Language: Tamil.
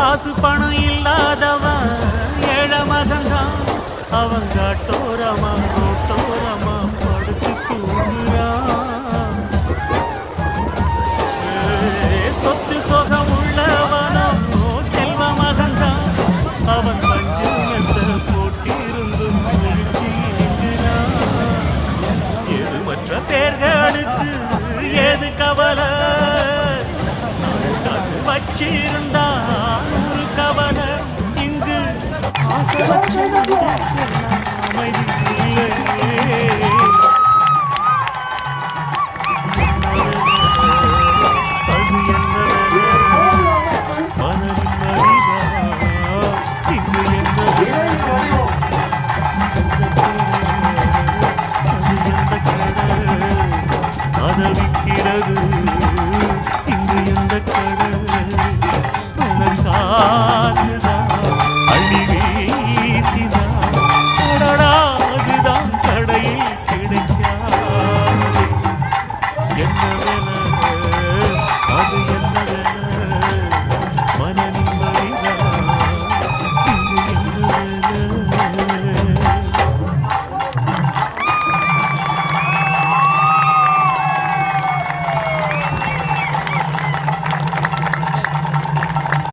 காசு பணம் இல்லாதவன் ஏழ மகன்தான். அவன் காட்டோரமா ரோட்டோரமா படுத்து தூங்குறான். சொத்து சொகம் உள்ளவனும் செல்வ மகன்தான். அவன் பஞ்சமத்த போட்டிருந்தும் எது மற்ற பேர்களுக்கு ஏது கவலை? காசு வச்சிருந்தா ஒரு கவலை. இங்கு அமைதி இல்லை. அதவிக்கிறது இங்கு எந்த கடல்? காசுதான் அள்ளி வீசிதான் கடலாதுதான் கடையில்